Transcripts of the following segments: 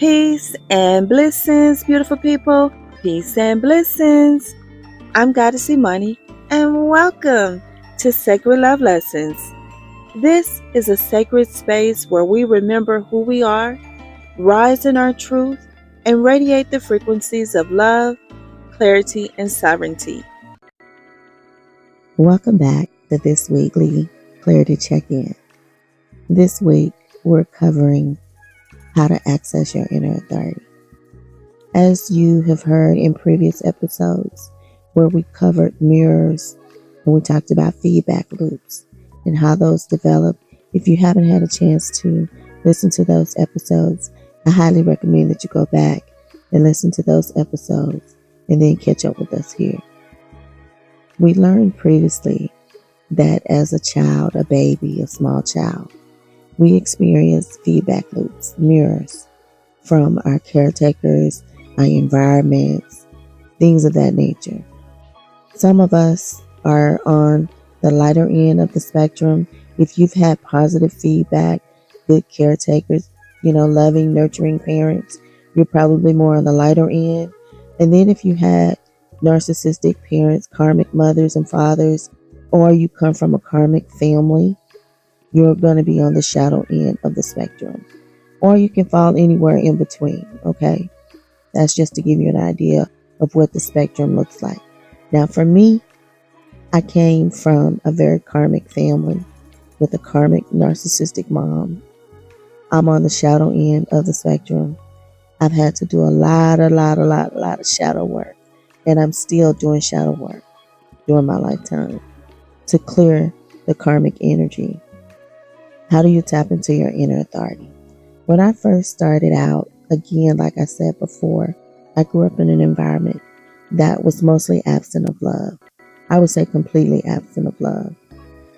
Peace and blessings, beautiful people. Peace and blessings. I'm Goddess Imani, and welcome to Sacred Love Lessons. This is a sacred space where we remember who we are, rise in our truth, and radiate the frequencies of love, clarity, and sovereignty. Welcome back to this weekly Clarity Check-In. This week, we're covering how to access your inner authority. As you have heard in previous episodes where we covered mirrors and we talked about feedback loops and how those develop, if you haven't had a chance to listen to those episodes, I highly recommend that you go back and listen to those episodes and then catch up with us here. We learned previously that as a child, a baby, a small child, we experience feedback loops, mirrors, from our caretakers, our environments, things of that nature. Some of us are on the lighter end of the spectrum. If you've had positive feedback, good caretakers, loving, nurturing parents, you're probably more on the lighter end. And then if you had narcissistic parents, karmic mothers and fathers, or you come from a karmic family, you're going to be on the shadow end of the spectrum. Or you can fall anywhere in between, okay? That's just to give you an idea of what the spectrum looks like. Now, for me, I came from a very karmic family with a karmic narcissistic mom. I'm on the shadow end of the spectrum. I've had to do a lot of shadow work. And I'm still doing shadow work during my lifetime to clear the karmic energy. How do you tap into your inner authority? When I first started out, again, like I said before, I grew up in an environment that was mostly absent of love. I would say completely absent of love.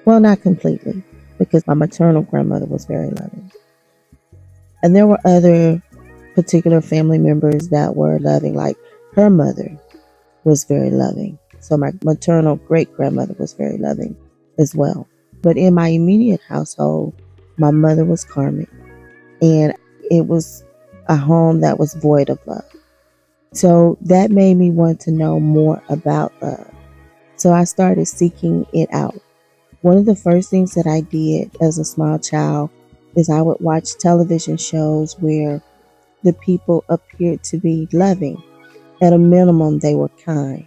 Well, not completely, because my maternal grandmother was very loving. And there were other particular family members that were loving, like her mother was very loving. So my maternal great-grandmother was very loving as well. But in my immediate household, my mother was karmic, and it was a home that was void of love. So that made me want to know more about love. So I started seeking it out. One of the first things that I did as a small child is I would watch television shows where the people appeared to be loving. At a minimum, they were kind,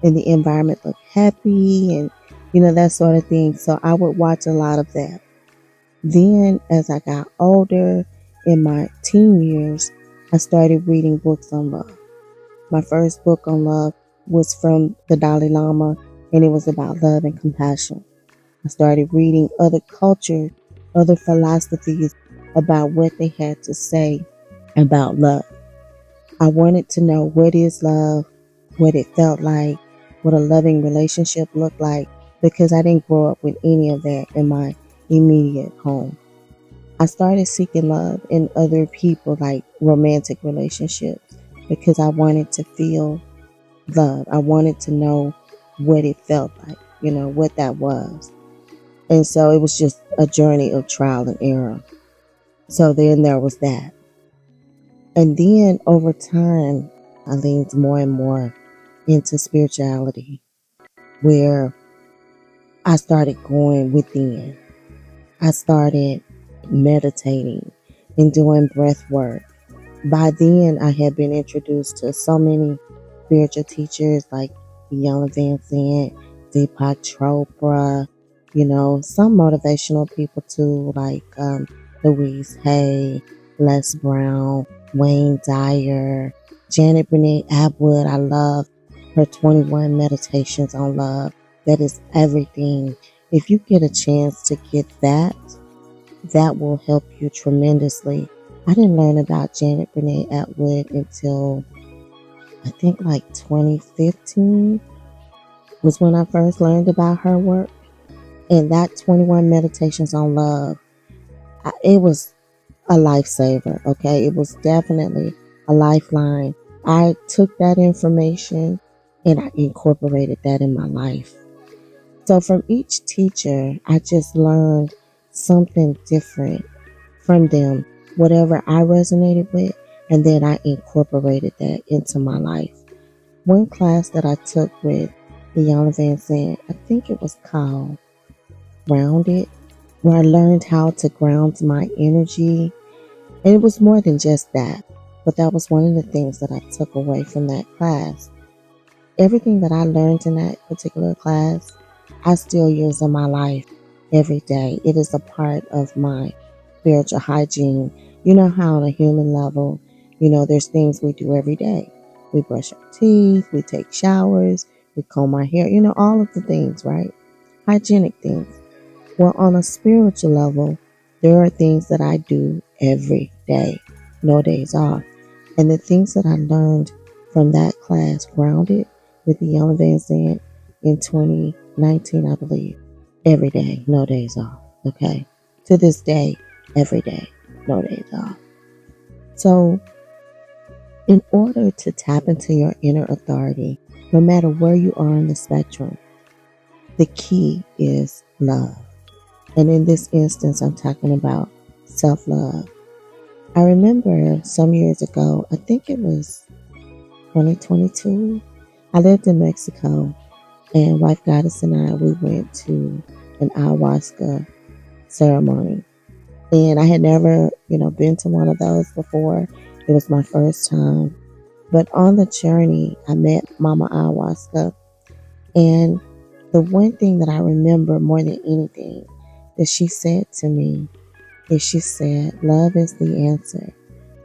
and the environment looked happy and, that sort of thing. So I would watch a lot of that. Then as I got older, in my teen years, I started reading books on love. My first book on love was from the Dalai Lama, and it was about love and compassion. I started reading other cultures, other philosophies about what they had to say about love. I wanted to know what is love, what it felt like, what a loving relationship looked like, because I didn't grow up with any of that in my immediate home. I started seeking love in other people, like romantic relationships, because I wanted to feel love. I wanted to know what it felt like, what that was. And so it was just a journey of trial and error. So then there was that. And then over time, I leaned more and more into spirituality, where I started going within. I started meditating and doing breath work. By then, I had been introduced to so many spiritual teachers like Young Van Sant, Deepak Chopra, some motivational people too, like Louise Hay, Les Brown, Wayne Dyer, Janet Renee Atwood. I love her 21 meditations on love. That is everything. If you get a chance to get that will help you tremendously. I didn't learn about Janet Renee Atwood until I think like 2015 was when I first learned about her work. And that 21 meditations on love, it was a lifesaver, okay? It was definitely a lifeline. I took that information and I incorporated that in my life. So from each teacher, I just learned something different from them. Whatever I resonated with, And then I incorporated that into my life. One class that I took with Deanna Van Zandt, I think it was called Grounded, where I learned how to ground my energy. And it was more than just that, but that was one of the things that I took away from that class. Everything that I learned in that particular class, I still use in my life every day. It is a part of my spiritual hygiene. You know how on a human level, there's things we do every day. We brush our teeth, we take showers, we comb our hair, all of the things, right? Hygienic things. Well, on a spiritual level, there are things that I do every day, no days off. And the things that I learned from that class, Grounded, with the Young Van Zandt in 2019, I believe, every day, no days off. Okay. To this day, every day, no days off. So, in order to tap into your inner authority, no matter where you are on the spectrum, the key is love. And in this instance, I'm talking about self-love. I remember some years ago, I think it was 2022, I lived in Mexico, and Wife Goddess and we went to an ayahuasca ceremony. And I had never, been to one of those before. It was my first time. But on the journey, I met Mama Ayahuasca. And the one thing that I remember more than anything that she said to me is she said, love is the answer,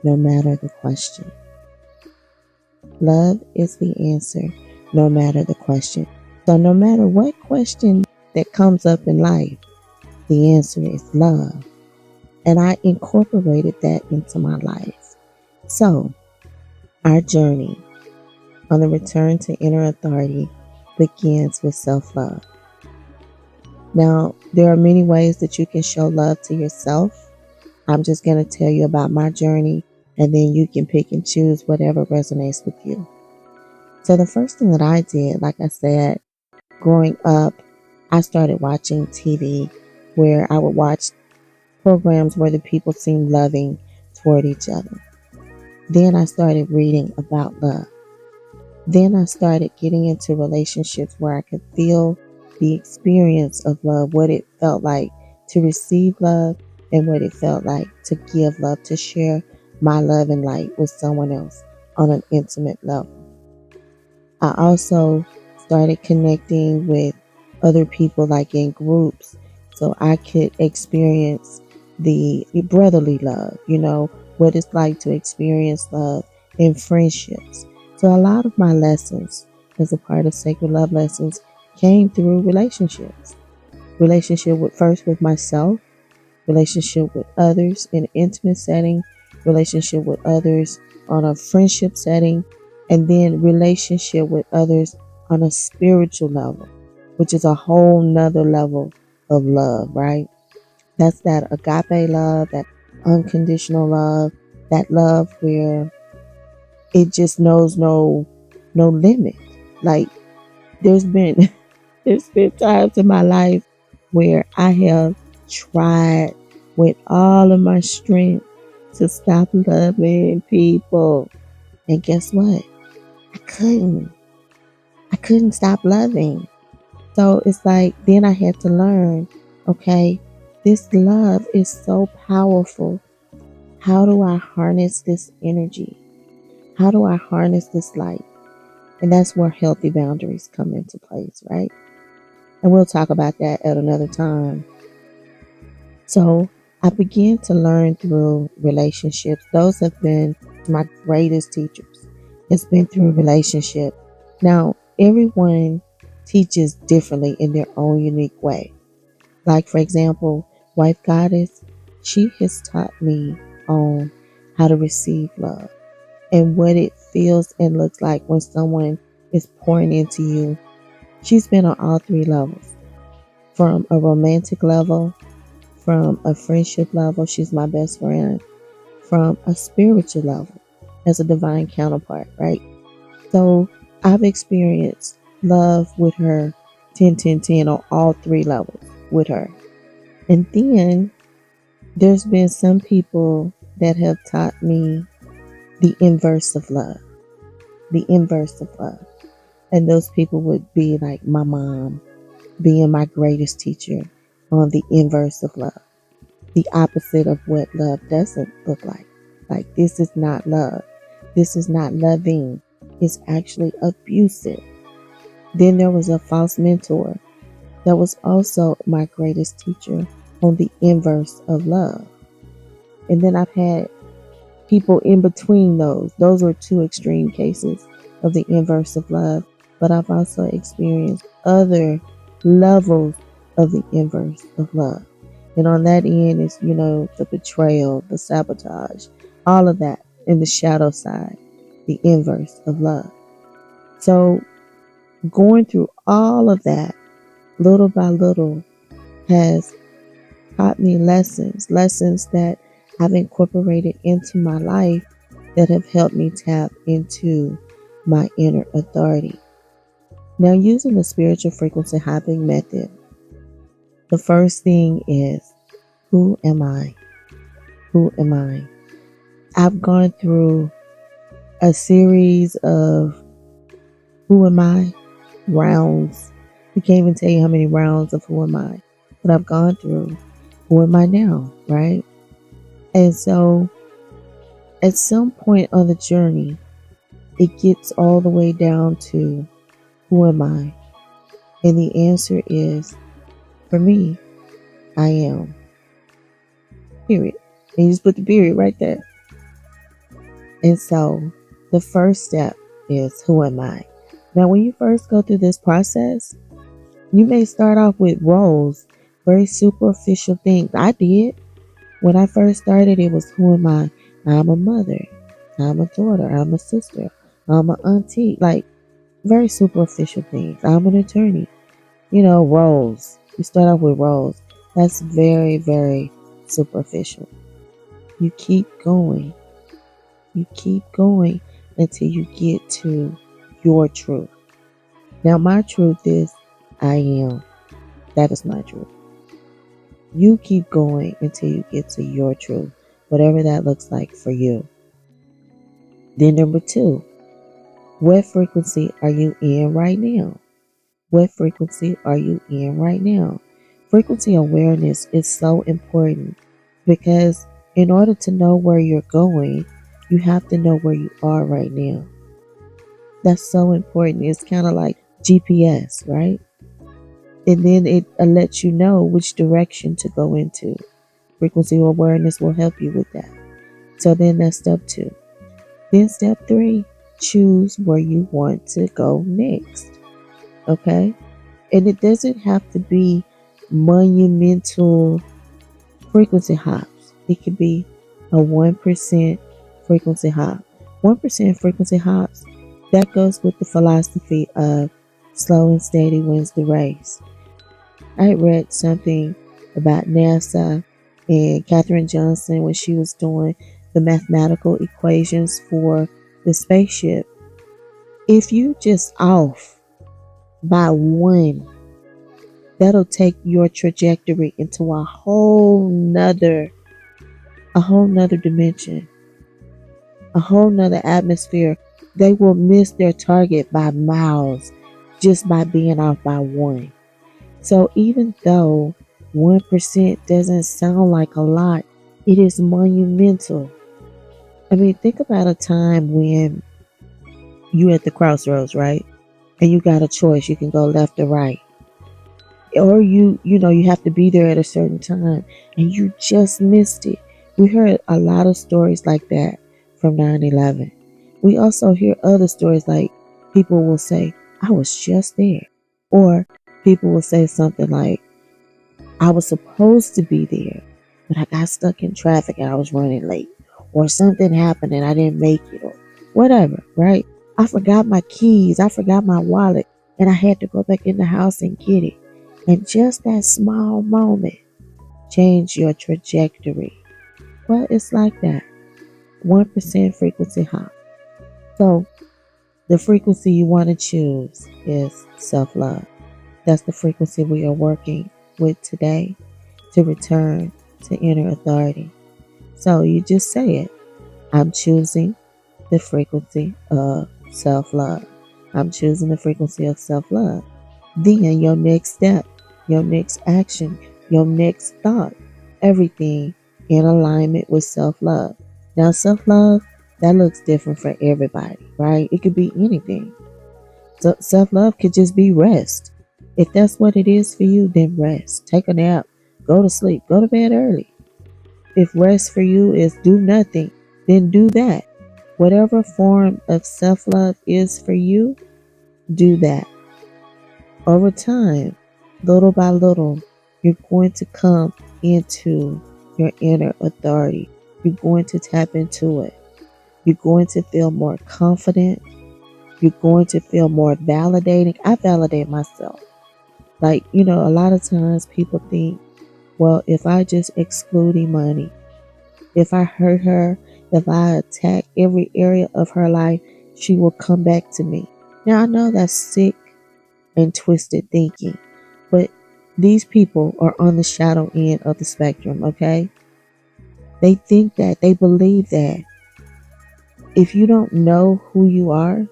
no matter the question. Love is the answer, no matter the question. So no matter what question that comes up in life, the answer is love. And I incorporated that into my life. So our journey on the return to inner authority begins with self-love. Now, there are many ways that you can show love to yourself. I'm just going to tell you about my journey, and then you can pick and choose whatever resonates with you. So the first thing that I did, like I said, growing up, I started watching TV where I would watch programs where the people seemed loving toward each other. Then I started reading about love. Then I started getting into relationships where I could feel the experience of love, what it felt like to receive love and what it felt like to give love, to share my love and light with someone else on an intimate level. I also started connecting with other people, like in groups, so I could experience the brotherly love, what it's like to experience love in friendships. So a lot of my lessons as a part of Sacred Love Lessons came through relationships. Relationship with myself, relationship with others in an intimate setting, relationship with others on a friendship setting, and then relationship with others on a spiritual level, which is a whole nother level of love, right? That's that agape love, that unconditional love, that love where it just knows no limit. Like there's been times in my life where I have tried with all of my strength to stop loving people. And guess what? I couldn't stop loving. So it's like, then I had to learn, okay, this love is so powerful. How do I harness this energy? How do I harness this light? And that's where healthy boundaries come into place, right? And we'll talk about that at another time. So I began to learn through relationships. Those have been my greatest teachers. It's been through relationship. Now, everyone teaches differently in their own unique way. Like, for example, Wife Goddess, she has taught me on how to receive love and what it feels and looks like when someone is pouring into you. She's been on all three levels. From a romantic level, from a friendship level, she's my best friend, from a spiritual level, as a divine counterpart, right? So I've experienced love with her 10, 10, 10 on all three levels with her. And then there's been some people that have taught me the inverse of love, the inverse of love. And those people would be like my mom being my greatest teacher on the inverse of love, the opposite of what love doesn't look like. Like, this is not love. This is not loving. It's actually abusive. Then there was a false mentor that was also my greatest teacher on the inverse of love. And then I've had people in between those. Those were two extreme cases of the inverse of love. But I've also experienced other levels of the inverse of love. And on that end is, the betrayal, the sabotage, all of that in the shadow side, the inverse of love. So going through all of that, little by little, has taught me lessons that I've incorporated into my life that have helped me tap into my inner authority. Now, using the spiritual frequency hopping method, the first thing is, who am I? Who am I? I've gone through a series of who am I rounds. I can't even tell you how many rounds of who am I, but I've gone through who am I now, right? And so at some point on the journey, it gets all the way down to who am I? And the answer is, for me, I am. Period. And you just put the period right there. And so the first step is, who am I? Now, when you first go through this process, you may start off with roles, very superficial things. I did. When I first started, it was, who am I? I'm a mother. I'm a daughter. I'm a sister. I'm an auntie. Like, very superficial things. I'm an attorney. Roles. You start off with roles. That's very, very superficial. You keep going. You keep going until you get to your truth. Now, my truth is, I am. That is my truth. You keep going until you get to your truth, whatever that looks like for you. Then number 2, what frequency are you in right now? What frequency are you in right now? Frequency awareness is so important because in order to know where you're going, you have to know where you are right now. That's so important. It's kind of like GPS, right? And then it lets you know which direction to go into. Frequency awareness will help you with that. So then that's step 2. Then step 3, choose where you want to go next. Okay? And it doesn't have to be monumental frequency hops. It could be a 1% frequency hop. 1% frequency hops, that goes with the philosophy of slow and steady wins the race. I read something about NASA and Katherine Johnson when she was doing the mathematical equations for the spaceship. If you just off by 1, that'll take your trajectory into a whole nother dimension, a whole nother atmosphere. They will miss their target by miles just by being off by 1. So even though 1% doesn't sound like a lot, it is monumental. I mean, think about a time when you at the crossroads, right? And you got a choice. You can go left or right. Or you have to be there at a certain time and you just missed it. We heard a lot of stories like that from 9/11. We also hear other stories like people will say, I was just there. Or people will say something like, I was supposed to be there, but I got stuck in traffic and I was running late. Or something happened and I didn't make it, or whatever, right? I forgot my keys, I forgot my wallet, and I had to go back in the house and get it. And just that small moment changed your trajectory. Well, it's like that. 1% frequency hop. So the frequency you want to choose is self-love. That's the frequency we are working with today to return to inner authority. So you just say it. I'm choosing the frequency of self-love. I'm choosing the frequency of self-love. Then your next step, your next action, your next thought, everything in alignment with self-love. Now, self-love, that looks different for everybody, right? It could be anything. So self-love could just be rest. If that's what it is for you, then rest. Take a nap. Go to sleep. Go to bed early. If rest for you is do nothing, then do that. Whatever form of self-love is for you, do that. Over time, little by little, you're going to come into your inner authority. You're going to tap into it. You're going to feel more confident. You're going to feel more validating. I validate myself. Like, a lot of times people think, well, if I just exclude Imani, if I hurt her, if I attack every area of her life, she will come back to me. Now, I know that's sick and twisted thinking, but these people are on the shadow end of the spectrum, okay? They think that, they believe that. If you don't know who you are,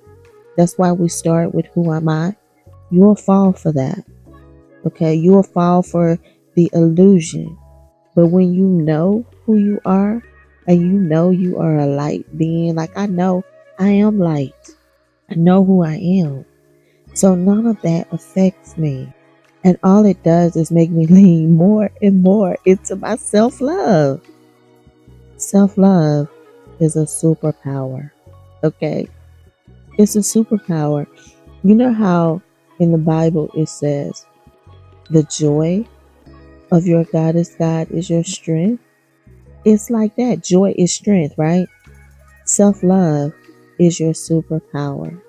that's why we start with who am I, you will fall for that, okay? You will fall for the illusion. But when you know who you are, and you know you are a light being, like I know I am light. I know who I am. So none of that affects me. And all it does is make me lean more and more into my self-love. Self-love is a superpower, okay? It's a superpower. You know how in the Bible it says, the joy of your goddess God is your strength? It's like that. Joy is strength, right? Self-love is your superpower.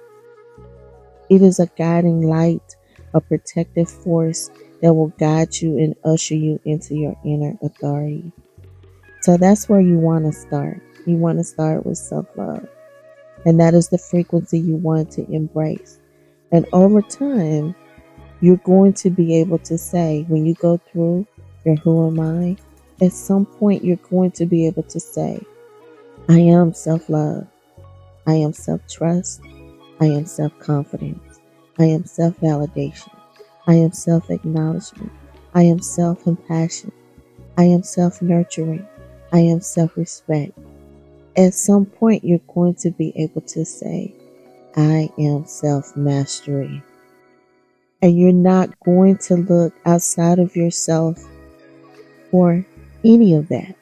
It is a guiding light, a protective force that will guide you and usher you into your inner authority. So that's where you want to start. You want to start with self-love. And that is the frequency you want to embrace. And over time, you're going to be able to say, when you go through your who am I, at some point you're going to be able to say, I am self-love. I am self-trust. I am self-confidence. I am self-validation. I am self-acknowledgement. I am self-compassion. I am self-nurturing. I am self-respect. At some point, you're going to be able to say, I am self-mastery. And you're not going to look outside of yourself for any of that.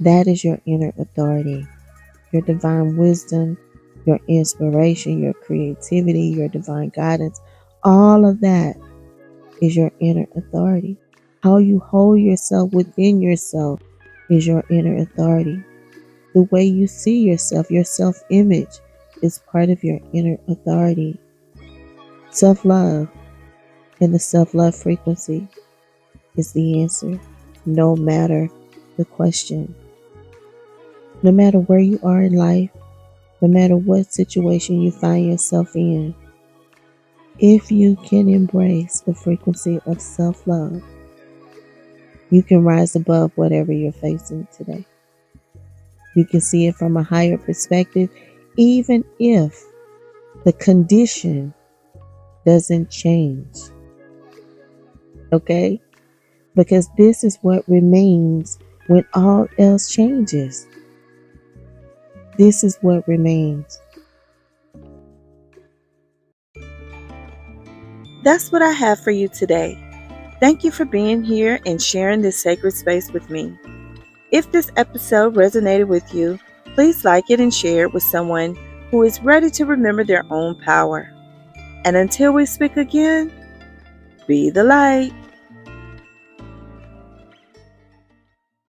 That is your inner authority, your divine wisdom, your inspiration, your creativity, your divine guidance. All of that is your inner authority. How you hold yourself within yourself is your inner authority. The way you see yourself, your self-image, is part of your inner authority. Self-love and the self-love frequency is the answer, no matter the question. No matter where you are in life, no matter what situation you find yourself in, if you can embrace the frequency of self-love, you can rise above whatever you're facing today. You can see it from a higher perspective, even if the condition doesn't change. Okay? Because this is what remains when all else changes. This is what remains. That's what I have for you today. Thank you for being here and sharing this sacred space with me. If this episode resonated with you, please like it and share it with someone who is ready to remember their own power. And until we speak again, be the light.